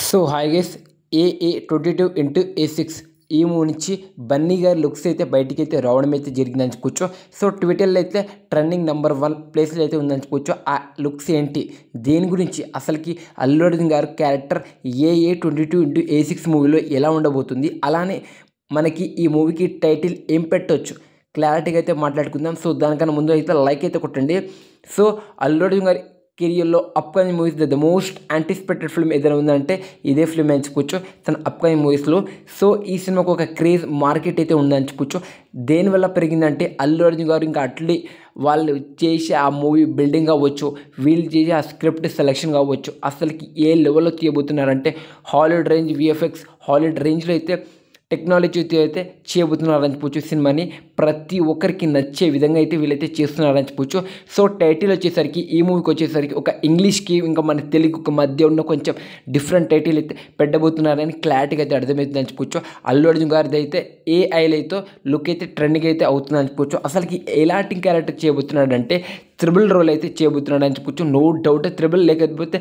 So hi guys AA22 X ఈ movie నుంచి బన్నీ గారి లుక్స్ అయితే బయటికి అయితే రావడం అయితే జరిగిందని చెప్పుకోవచ్చు. సో ట్విట్టర్లో అయితే ట్రెండింగ్ నెంబర్ 1 ప్లేస్లో అయితే ఉందని చెప్పుకోవచ్చు. ఆ లుక్స్ ఏంటి, దేని గురించి, అసలుకి అల్లు అర్జున్ గారు క్యారెక్టర్ AA22 X మూవీలో ఎలా ఉండబోతుంది, అలానే మనకి ఈ మూవీకి టైటిల్ ఏం పెట్టవచ్చు క్లారిటీగా అయితే మాట్లాడుకుందాం. సో దానికన్నా ముందు అయితే లైక్ అయితే కొట్టండి. సో అల్లు అర్జున్ గారి కెరియర్లో upcoming movies the most anticipated film ఏదైనా ఉందంటే ఇదే ఫిల్మ్ అని చెప్పుకోవచ్చు తన అప్కమింగ్ మూవీస్లో. సో ఈ సినిమాకు ఒక క్రేజ్ మార్కెట్ అయితే ఉందని చెప్పుకోవచ్చు. దేనివల్ల పెరిగిందంటే అల్లు అర్జున్ గారు ఇంకా అట్లీ వాళ్ళు చేసే ఆ మూవీ బిల్డింగ్ కావచ్చు, వీళ్ళు చేసే ఆ స్క్రిప్ట్ సెలెక్షన్ కావచ్చు, అసలుకి ఏ లెవెల్లో తీయబోతున్నారంటే హాలీవుడ్ రేంజ్ విఎఫ్ఎక్స్, హాలీవుడ్ రేంజ్లో అయితే టెక్నాలజీతో అయితే చేయబోతున్నారని చెప్పొచ్చు. సినిమాని ప్రతి ఒక్కరికి నచ్చే విధంగా అయితే వీళ్ళైతే చేస్తున్నారని చెప్పొచ్చు. సో టైటిల్ వచ్చేసరికి ఈ మూవీకి వచ్చేసరికి ఒక ఇంగ్లీష్కి ఇంకా మన తెలుగుకి మధ్య ఉన్న కొంచెం డిఫరెంట్ టైటిల్ అయితే పెట్టబోతున్నారని క్లారిటీగా అయితే అర్థమవుతుందని చెప్పొచ్చు. అల్లు అర్జున్ గారిది అయితే ఏఐలతో లుక్ అయితే ట్రెండింగ్ అయితే అవుతుందని చెప్పొచ్చు. అసలుకి ఎలాంటి క్యారెక్టర్ చేయబోతున్నాడంటే త్రిబుల్ రోల్ అయితే చేయబోతున్నాడు అని చెప్పొచ్చు. నో డౌట్ త్రిబుల్ లేకపోతే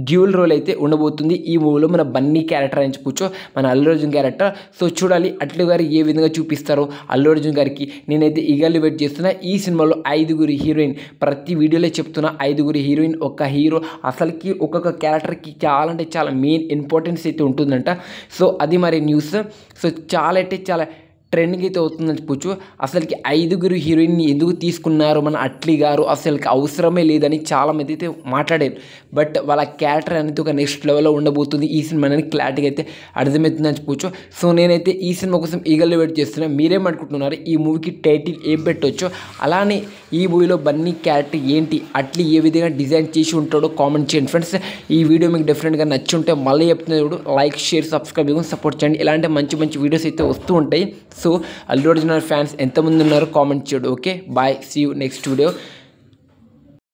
డ్యూల్ రోల్ అయితే ఉండబోతుంది ఈ మూవీలో మన బన్నీ క్యారెక్టర్ అని చెప్పొచ్చు, మన అల్లు అర్జున్ క్యారెక్టర్. సో చూడాలి అట్లీ గారు ఏ విధంగా చూపిస్తారో అల్లు అర్జున్ గారికి. నేనైతే ఈగర్లీ వెయిట్ చేస్తున్నా. ఈ సినిమాలో 5 హీరోయిన్, ప్రతి వీడియోలో చెప్తున్నా 5 హీరోయిన్, ఒక హీరో, అసలుకి ఒక్కొక్క క్యారెక్టర్కి చాలా అంటే చాలా మెయిన్ ఇంపార్టెన్స్ అయితే ఉంటుందంట. సో అది మరి న్యూస్. సో చాలా అంటే చాలా ట్రెండింగ్ అయితే అవుతుందని చెప్పొచ్చు. అసలుకి 5 హీరోయిన్ని ఎందుకు తీసుకున్నారు మన అట్లీ గారు, అసలుకి అవసరమే లేదని చాలామంది అయితే మాట్లాడారు. బట్ వాళ్ళ క్యారెక్టర్ అనేది ఒక నెక్స్ట్ లెవెల్లో ఉండబోతుంది ఈ సినిమా అనేది క్లారిటీగా అయితే అర్థమవుతుందని చెప్పొచ్చు. సో నేనైతే ఈ సినిమా కోసం ఈగర్లీ వెయిట్ చేస్తున్నాను. మీరేమనుకుంటున్నారు, ఈ మూవీకి టైటిల్ ఏం పెట్టవచ్చు, అలానే ఈ మూవీలో బన్నీ క్యారెక్టర్ ఏంటి, అట్లీ ఏ విధంగా డిజైన్ చేసి ఉంటాడో కామెంట్ చేయండి ఫ్రెండ్స్. ఈ వీడియో మీకు డెఫినెట్గా నచ్చి ఉంటే మళ్ళీ చెప్తున్నప్పుడు లైక్, షేర్, సబ్స్క్రైబ్ సపోర్ట్ చేయండి. ఇలాంటి మంచి మంచి వీడియోస్ అయితే వస్తూ ఉంటాయి. సో అల్లు అర్జున్ ఫ్యాన్స్ ఎంతమంది ఉన్నారో కామెంట్ చేయడు. Okay bye, see you next video.